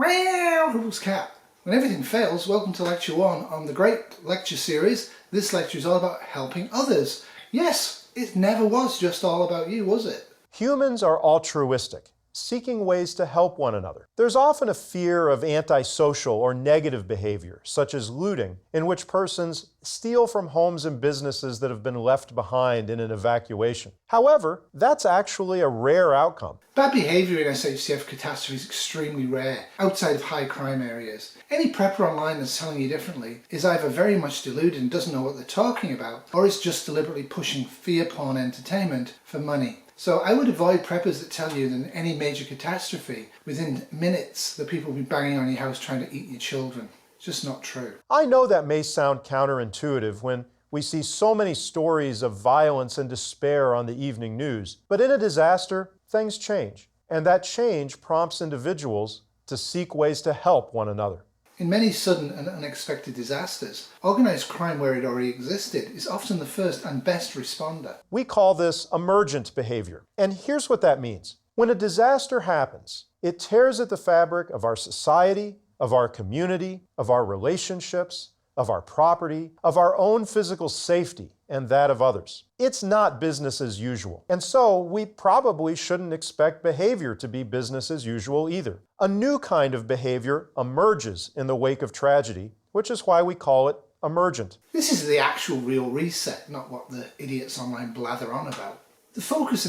Meow, Huples cat. When everything fails, welcome to lecture 1 on the great lecture series. This lecture is all about helping others. Yes, it never was just all about you, was it? Humans are altruistic, seeking ways to help one another. There's often a fear of antisocial or negative behavior, such as looting, in which persons steal from homes and businesses that have been left behind in an evacuation. However, that's actually a rare outcome. Bad behaviour in SHCF catastrophe is extremely rare, outside of high crime areas. Any prepper online that's telling you differently is either very much deluded and doesn't know what they're talking about, or is just deliberately pushing fear porn entertainment for money. So I would avoid preppers that tell you that in any major catastrophe, within minutes, the people will be banging on your house trying to eat your children. It's just not true. I know that may sound counterintuitive when we see so many stories of violence and despair on the evening news, but in a disaster, things change, and that change prompts individuals to seek ways to help one another. In many sudden and unexpected disasters, organised crime where it already existed is often the first and best responder. We call this emergent behavior, and here's what that means. When a disaster happens, it tears at the fabric of our society, of our community, of our relationships, of our property, of our own physical safety, and that of others. It's not business as usual, and so we probably shouldn't expect behavior to be business as usual either. A new kind of behavior emerges in the wake of tragedy, which is why we call it emergent. This is the actual real reset, not what the idiots online blather on about. The focus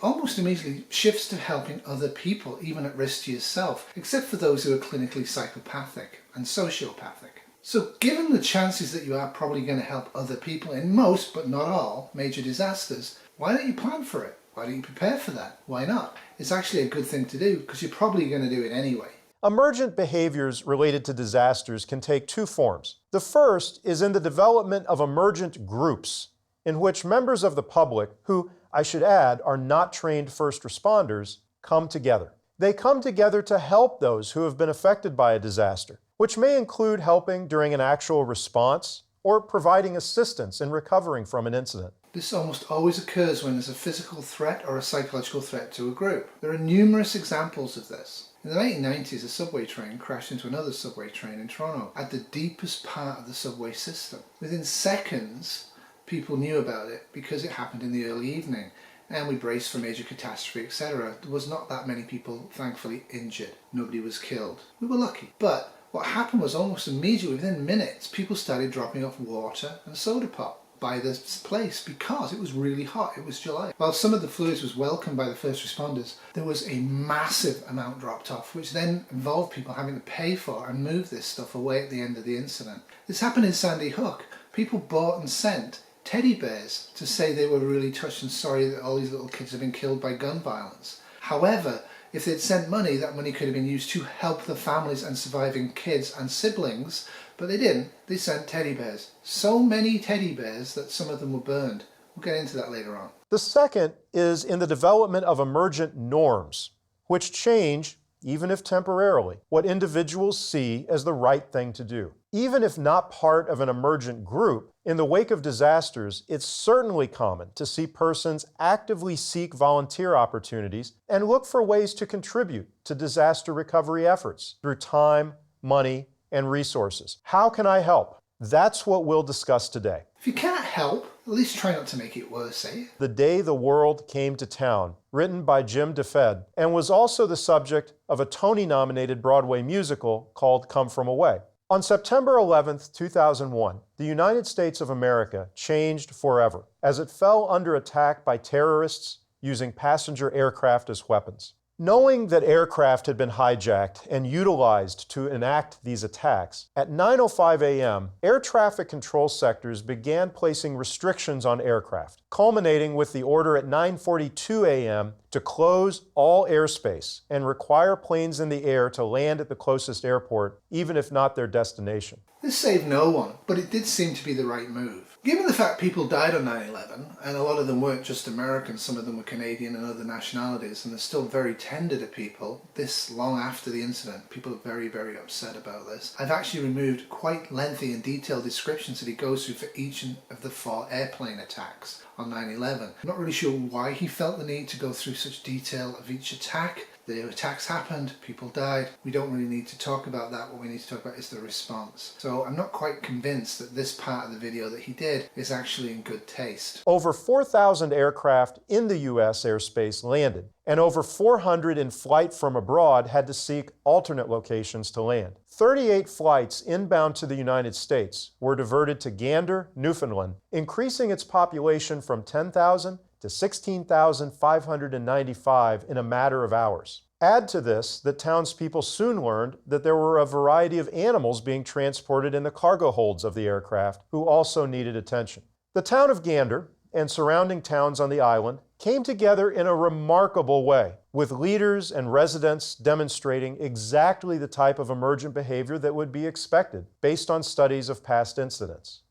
almost immediately shifts to helping other people, even at risk to yourself, except for those who are clinically psychopathic and sociopathic. So given the chances that you are probably going to help other people in most, but not all, major disasters, why don't you plan for it? Why don't you prepare for that? Why not? It's actually a good thing to do because you're probably going to do it anyway. Emergent behaviors related to disasters can take two forms. The first is in the development of emergent groups, in which members of the public, who, I should add, are not trained first responders, come together. They come together to help those who have been affected by a disaster, which may include helping during an actual response or providing assistance in recovering from an incident. This almost always occurs when there's a physical threat or a psychological threat to a group. There are numerous examples of this. In the 1990s, a subway train crashed into another subway train in Toronto at the deepest part of the subway system. Within seconds, people knew about it because it happened in the early evening, and we braced for major catastrophe, etc. There was not that many people, thankfully, injured. Nobody was killed. We were lucky. But what happened was almost immediately, within minutes, people started dropping off water and soda pop by this place because it was really hot. It was July. While some of the fluids was welcomed by the first responders, there was a massive amount dropped off, which then involved people having to pay for and move this stuff away at the end of the incident. This happened in Sandy Hook. People bought and sent teddy bears to say they were really touched and sorry that all these little kids have been killed by gun violence. However, if they'd sent money, that money could have been used to help the families and surviving kids and siblings, but they didn't. They sent teddy bears. So many teddy bears that some of them were burned. We'll get into that later on. The second is in the development of emergent norms, which change, even if temporarily, what individuals see as the right thing to do. Even if not part of an emergent group, in the wake of disasters, it's certainly common to see persons actively seek volunteer opportunities and look for ways to contribute to disaster recovery efforts through time, money, and resources. How can I help? That's what we'll discuss today. If you can't help, at least try not to make it worse, eh? The Day the World Came to Town, written by Jim DeFed, and was also the subject of a Tony-nominated Broadway musical called Come From Away. On September 11, 2001, the United States of America changed forever as it fell under attack by terrorists using passenger aircraft as weapons. Knowing that aircraft had been hijacked and utilized to enact these attacks, at 9:05 a.m., air traffic control sectors began placing restrictions on aircraft, culminating with the order at 9:42 a.m. to close all airspace and require planes in the air to land at the closest airport, even if not their destination. This saved no one, but it did seem to be the right move. Given the fact people died on 9/11, and a lot of them weren't just Americans, some of them were Canadian and other nationalities, and they're still very tender to people, this long after the incident, people are very, very upset about this. I've actually removed quite lengthy and detailed descriptions that he goes through for each of the 4 airplane attacks on 9/11. I'm not really sure why he felt the need to go through such detail of each attack, The attacks happened, people died. We don't really need to talk about that. What we need to talk about is the response. So I'm not quite convinced that this part of the video that he did is actually in good taste. Over 4,000 aircraft in the U.S. airspace landed, and over 400 in flight from abroad had to seek alternate locations to land. 38 flights inbound to the United States were diverted to Gander, Newfoundland, increasing its population from 10,000 to 16,595 in a matter of hours. Add to this that townspeople soon learned that there were a variety of animals being transported in the cargo holds of the aircraft who also needed attention. The town of Gander and surrounding towns on the island came together in a remarkable way, with leaders and residents demonstrating exactly the type of emergent behavior that would be expected based on studies of past incidents.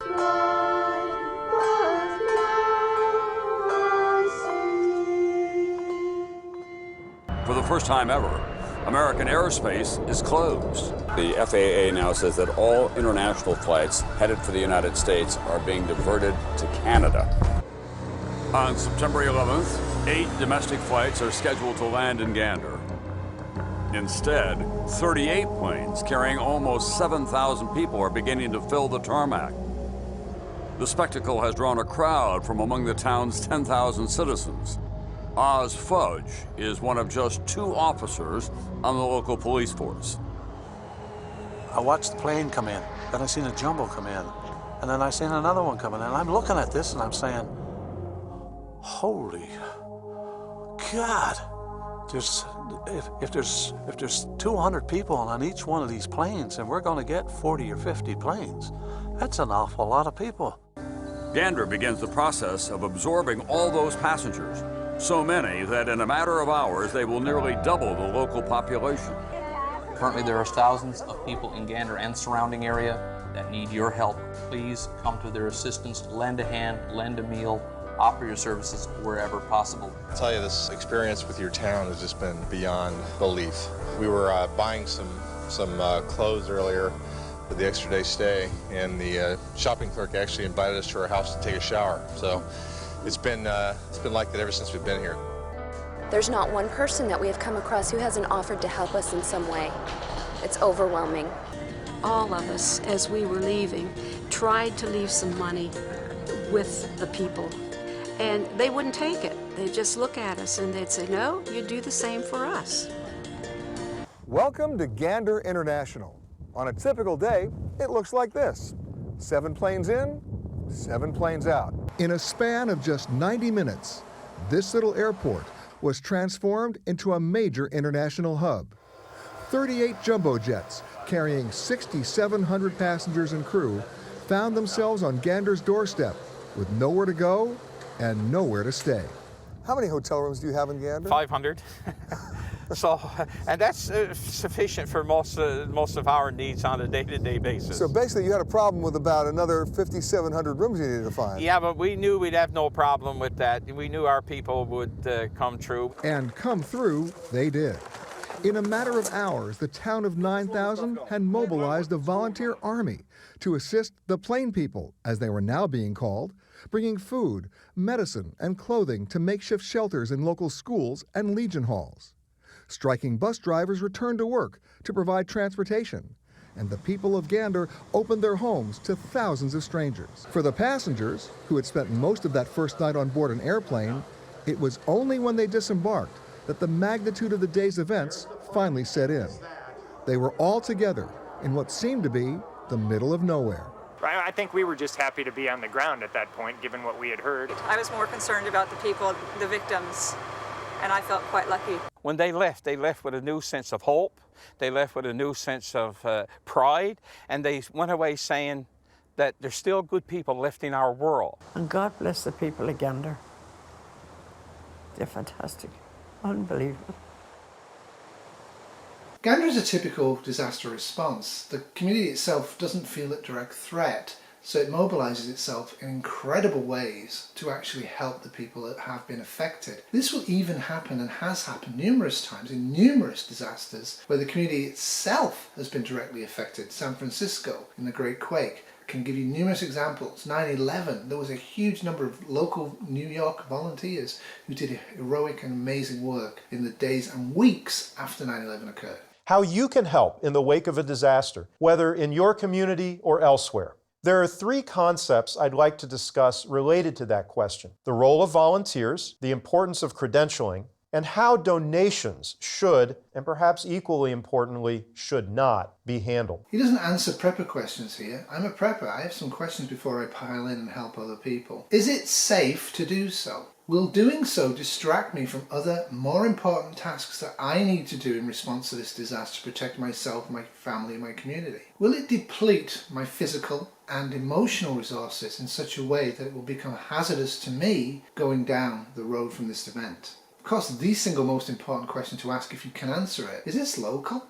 For the first time ever, American airspace is closed. The FAA now says that all international flights headed for the United States are being diverted to Canada. On September 11th, 8 domestic flights are scheduled to land in Gander. Instead, 38 planes carrying almost 7,000 people are beginning to fill the tarmac. The spectacle has drawn a crowd from among the town's 10,000 citizens. Oz Fudge is one of just 2 officers on the local police force. I watched the plane come in, then I seen a jumbo come in, and then I seen another one coming in. I'm looking at this and I'm saying, holy God, if there's 200 people on each one of these planes and we're gonna get 40 or 50 planes, that's an awful lot of people. Gander begins the process of absorbing all those passengers. So many that in a matter of hours, they will nearly double the local population. Currently, there are thousands of people in Gander and surrounding area that need your help. Please come to their assistance, lend a hand, lend a meal, offer your services wherever possible. I'll tell you, this experience with your town has just been beyond belief. We were buying some clothes earlier for the extra day stay, and the shopping clerk actually invited us to her house to take a shower. So it's been like that ever since we've been here. There's not one person that we have come across who hasn't offered to help us in some way. It's overwhelming. All of us, as we were leaving, tried to leave some money with the people, and they wouldn't take it. They'd just look at us and they'd say, no, you do the same for us. Welcome to Gander International. On a typical day, it looks like this. 7 planes in, 7 planes out. In a span of just 90 minutes, this little airport was transformed into a major international hub. 38 jumbo jets carrying 6,700 passengers and crew found themselves on Gander's doorstep with nowhere to go and nowhere to stay. How many hotel rooms do you have in Gander? 500. So, and that's sufficient for most of our needs on a day-to-day basis. So basically you had a problem with about another 5,700 rooms you needed to find. Yeah, but we knew we'd have no problem with that. We knew our people would come through. And come through they did. In a matter of hours, the town of 9,000 had mobilized a volunteer army to assist the plain people, as they were now being called, bringing food, medicine, and clothing to makeshift shelters in local schools and Legion halls. Striking bus drivers returned to work to provide transportation, and the people of Gander opened their homes to thousands of strangers. For the passengers, who had spent most of that first night on board an airplane, it was only when they disembarked that the magnitude of the day's events finally set in. They were all together in what seemed to be the middle of nowhere. I think we were just happy to be on the ground at that point, given what we had heard. I was more concerned about the people, the victims, and I felt quite lucky. When they left with a new sense of hope. They left with a new sense of pride, and they went away saying that there's still good people left in our world. And God bless the people of Gander. They're fantastic. Unbelievable. Gander is a typical disaster response. The community itself doesn't feel a direct threat, so it mobilizes itself in incredible ways to actually help the people that have been affected. This will even happen and has happened numerous times in numerous disasters where the community itself has been directly affected. San Francisco in the Great Quake, I can give you numerous examples. 9/11, there was a huge number of local New York volunteers who did heroic and amazing work in the days and weeks after 9/11 occurred. How you can help in the wake of a disaster, whether in your community or elsewhere. There are 3 concepts I'd like to discuss related to that question: the role of volunteers, the importance of credentialing, and how donations should, and perhaps equally importantly, should not be handled. He doesn't answer prepper questions here. I'm a prepper. I have some questions before I pile in and help other people. Is it safe to do so? Will doing so distract me from other, more important tasks that I need to do in response to this disaster to protect myself, my family, and my community? Will it deplete my physical and emotional resources in such a way that it will become hazardous to me going down the road from this event? Of course, the single most important question to ask, if you can answer it, is this local,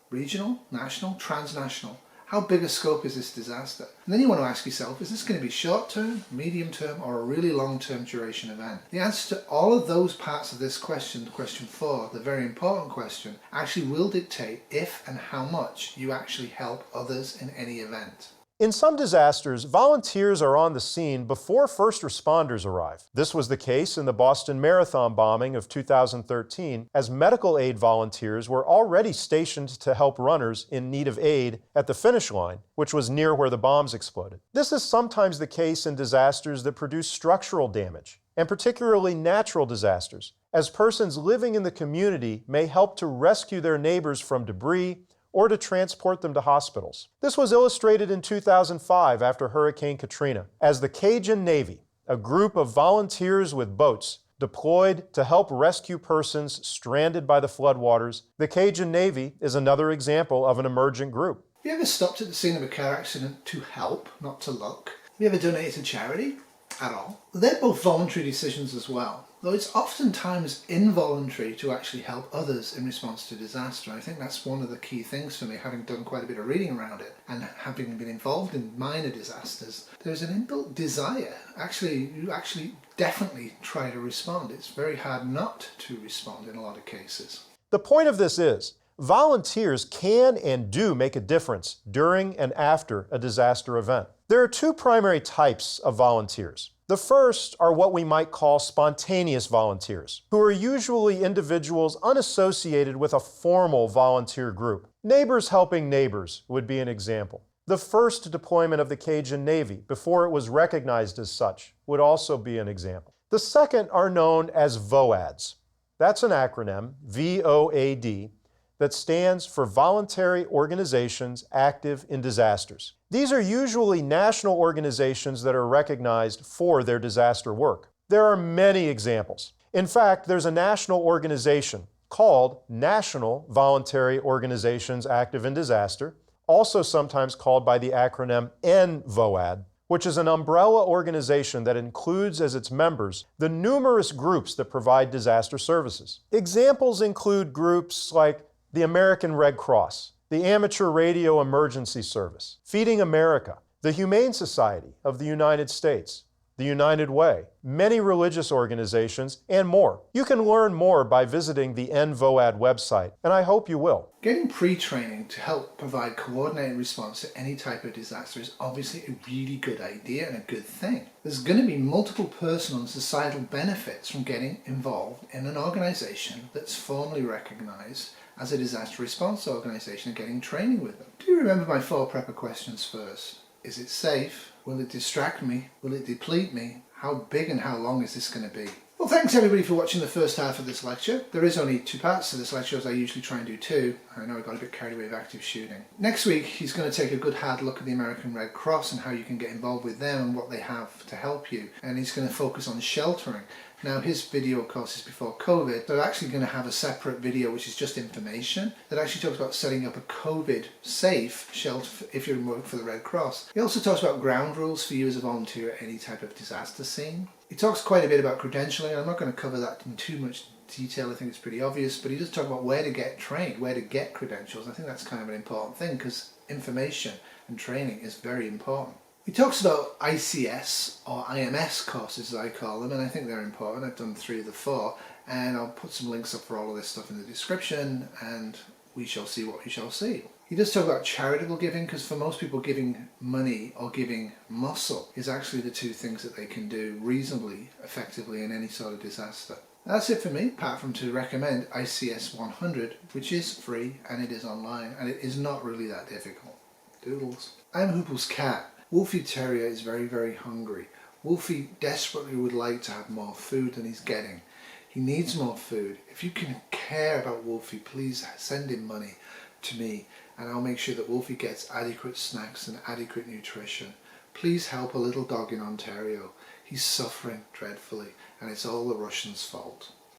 regional, national, transnational? How big a scope is this disaster? And then you want to ask yourself, is this going to be short-term, medium-term, or a really long-term duration event? The answer to all of those parts of this question, question 4, the very important question, actually will dictate if and how much you actually help others in any event. In some disasters, volunteers are on the scene before first responders arrive. This was the case in the Boston Marathon bombing of 2013, as medical aid volunteers were already stationed to help runners in need of aid at the finish line, which was near where the bombs exploded. This is sometimes the case in disasters that produce structural damage, and particularly natural disasters, as persons living in the community may help to rescue their neighbors from debris or to transport them to hospitals. This was illustrated in 2005 after Hurricane Katrina, as the Cajun Navy, a group of volunteers with boats, deployed to help rescue persons stranded by the floodwaters. The Cajun Navy is another example of an emergent group. Have you ever stopped at the scene of a car accident to help, not to look? Have you ever donated to charity? At all? They're both voluntary decisions as well, though it's oftentimes involuntary to actually help others in response to disaster. I think that's one of the key things for me, having done quite a bit of reading around it and having been involved in minor disasters. There's an inbuilt desire. You actually definitely try to respond. It's very hard not to respond in a lot of cases. The point of this is, volunteers can and do make a difference during and after a disaster event. There are 2 primary types of volunteers. The first are what we might call spontaneous volunteers, who are usually individuals unassociated with a formal volunteer group. Neighbors helping neighbors would be an example. The first deployment of the Cajun Navy, before it was recognized as such, would also be an example. The second are known as VOADs. That's an acronym, VOAD, that stands for Voluntary Organizations Active in Disasters. These are usually national organizations that are recognized for their disaster work. There are many examples. In fact, there's a national organization called National Voluntary Organizations Active in Disaster, also sometimes called by the acronym NVOAD, which is an umbrella organization that includes as its members the numerous groups that provide disaster services. Examples include groups like the American Red Cross, the Amateur Radio Emergency Service, Feeding America, the Humane Society of the United States, the United Way, many religious organizations, and more. You can learn more by visiting the NVOAD website, and I hope you will. Getting pre-training to help provide coordinated response to any type of disaster is obviously a really good idea and a good thing. There's going to be multiple personal and societal benefits from getting involved in an organization that's formally recognized as a disaster response organization and getting training with them. Do you remember my 4 prepper questions first? Is it safe? Will it distract me? Will it deplete me? How big and how long is this going to be? Well, thanks everybody for watching the first half of this lecture. There is only 2 parts to this lecture, as I usually try and do 2. I know I got a bit carried away with active shooting. Next week, he's going to take a good hard look at the American Red Cross and how you can get involved with them and what they have to help you. And he's going to focus on sheltering. Now, his video, of course, is before COVID. They're actually going to have a separate video, which is just information, that actually talks about setting up a COVID-safe shelter if you're working for the Red Cross. He also talks about ground rules for you as a volunteer at any type of disaster scene. He talks quite a bit about credentialing. I'm not going to cover that in too much detail. I think it's pretty obvious, but he does talk about where to get trained, where to get credentials. I think that's kind of an important thing because information and training is very important. He talks about ICS or IMS courses, as I call them, and I think they're important. I've done 3 of the 4, and I'll put some links up for all of this stuff in the description, and we shall see what we shall see. He does talk about charitable giving, because for most people giving money or giving muscle is actually the two things that they can do reasonably effectively in any sort of disaster. That's it for me, apart from to recommend ICS 100, which is free and it is online and it is not really that difficult. Doodles. I'm Huples' cat. Wolfie Terrier is very, very hungry. Wolfie desperately would like to have more food than he's getting. He needs more food. If you can care about Wolfie, please send him money to me and I'll make sure that Wolfie gets adequate snacks and adequate nutrition. Please help a little dog in Ontario. He's suffering dreadfully and it's all the Russians' fault.